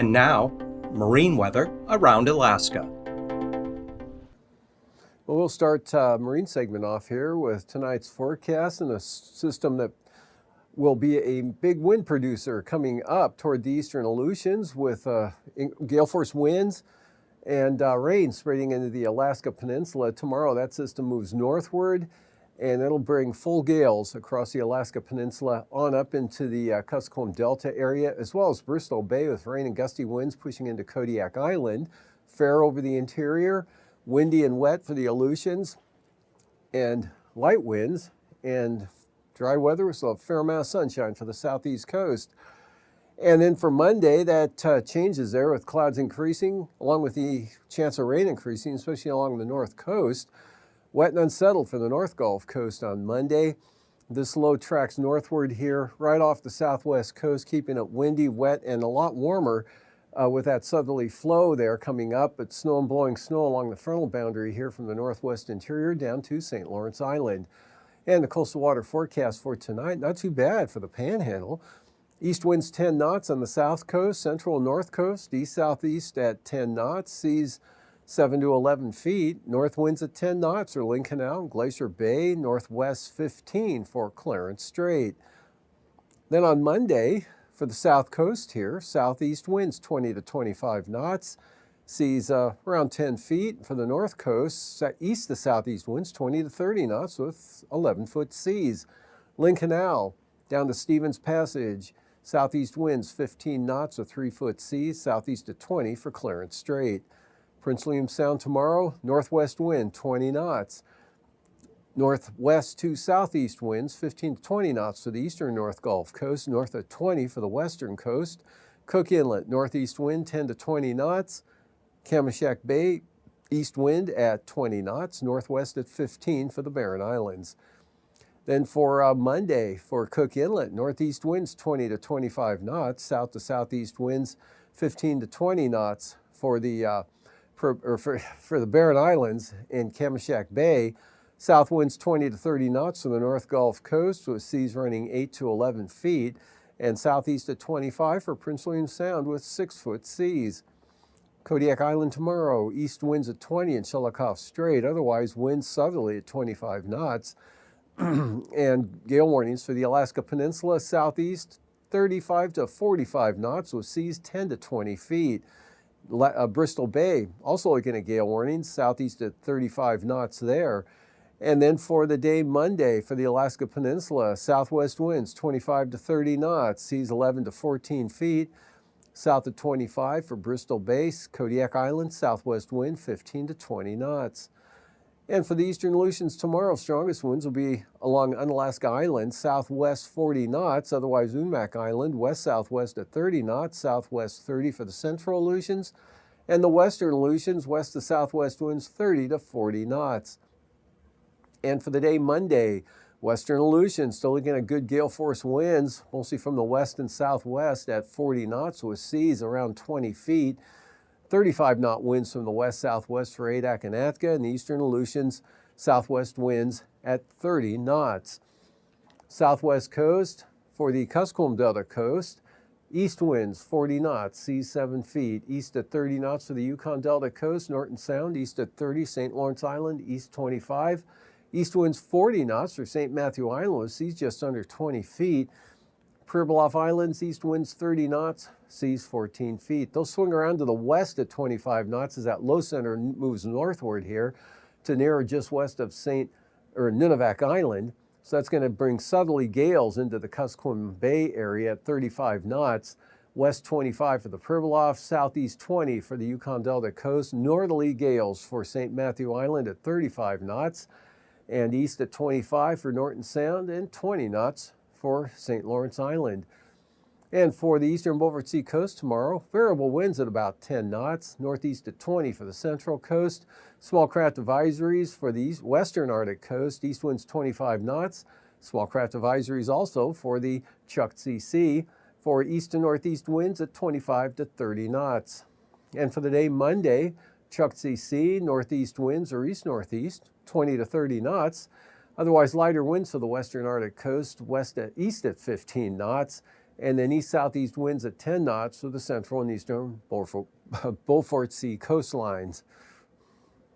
And now, marine weather around Alaska. Well, we'll start marine segment off here with tonight's forecast and a system that will be a big wind producer coming up toward the eastern Aleutians with gale force winds and rain spreading into the Alaska Peninsula. Tomorrow that system moves northward and it'll bring full gales across the Alaska Peninsula on up into the Kuskokwim Delta area, as well as Bristol Bay with rain and gusty winds pushing into Kodiak Island. Fair over the interior, windy and wet for the Aleutians, and light winds and dry weather with a fair amount of sunshine for the southeast coast. And then for Monday, that changes there with clouds increasing, along with the chance of rain increasing, especially along the north coast. Wet and unsettled for the North Gulf Coast on Monday. This low tracks northward here, right off the southwest coast, keeping it windy, wet, and a lot warmer with that southerly flow there coming up. But snow and blowing snow along the frontal boundary here from the northwest interior down to St. Lawrence Island. And the coastal water forecast for tonight, not too bad for the Panhandle. East winds 10 knots on the south coast, central and north coast, east-southeast at 10 knots, seas 7 to 11 feet. North winds at 10 knots for Lynn Canal and Glacier Bay, northwest 15 for Clarence Strait. Then on Monday, for the south coast here, southeast winds 20 to 25 knots, seas around 10 feet. For the north coast, east to southeast winds 20 to 30 knots with 11-foot seas. Lynn Canal down to Stevens Passage, southeast winds 15 knots with 3-foot seas, southeast to 20 for Clarence Strait. Prince William Sound tomorrow, northwest wind 20 knots. Northwest to southeast winds 15 to 20 knots for the eastern North Gulf Coast, north of 20 for the western coast. Cook Inlet, northeast wind 10 to 20 knots. Kamishak Bay, east wind at 20 knots, northwest at 15 for the Barren Islands. Then for Monday, for Cook Inlet, northeast winds 20 to 25 knots, south to southeast winds 15 to 20 knots for the for the Barren Islands in Kamishak Bay. South winds 20 to 30 knots from the North Gulf Coast with seas running 8 to 11 feet, and southeast at 25 for Prince William Sound with 6-foot seas. Kodiak Island tomorrow, east winds at 20 in Shelikof Strait, otherwise winds southerly at 25 knots. And gale warnings for the Alaska Peninsula, southeast 35 to 45 knots with seas 10 to 20 feet. Bristol Bay, also looking at gale warnings, southeast at 35 knots there. And then for the day Monday for the Alaska Peninsula, southwest winds 25 to 30 knots, seas 11 to 14 feet. South of 25 for Bristol Bay, Kodiak Island, southwest wind 15 to 20 knots. And for the eastern Aleutians tomorrow, strongest winds will be along Unalaska Island, southwest 40 knots, otherwise Umak Island, west-southwest at 30 knots, southwest 30 for the central Aleutians, and the western Aleutians, west to southwest winds 30 to 40 knots. And for the day Monday, western Aleutians still looking at good gale force winds, mostly from the west and southwest at 40 knots with seas around 20 feet. 35-knot winds from the west-southwest for Adak and Atka, and the eastern Aleutians, southwest winds at 30 knots. Southwest coast for the Kuskokwim Delta coast, east winds 40 knots, seas 7 feet. East at 30 knots for the Yukon Delta coast, Norton Sound, east at 30, St. Lawrence Island, east 25. East winds 40 knots for St. Matthew Island with seas just under 20 feet. Pribilof Islands, east winds 30 knots, seas 14 feet. They'll swing around to the west at 25 knots as that low center moves northward here to near or just west of Nunivak Island. So that's going to bring southerly gales into the Kuskokwim Bay area at 35 knots. West 25 for the Pribilof, southeast 20 for the Yukon Delta coast. Northerly gales for St. Matthew Island at 35 knots. And east at 25 for Norton Sound and 20 knots for St. Lawrence Island. And for the eastern Beaufort Sea coast tomorrow, variable winds at about 10 knots, northeast at 20 for the central coast. Small craft advisories for the western Arctic coast, east winds 25 knots. Small craft advisories also for the Chukchi Sea for east and northeast winds at 25 to 30 knots. And for the day Monday, Chukchi Sea, northeast winds or east-northeast, 20 to 30 knots. Otherwise, lighter winds for the western Arctic coast, east at 15 knots. and then east-southeast winds at 10 knots for the central and eastern Beaufort Sea coastlines.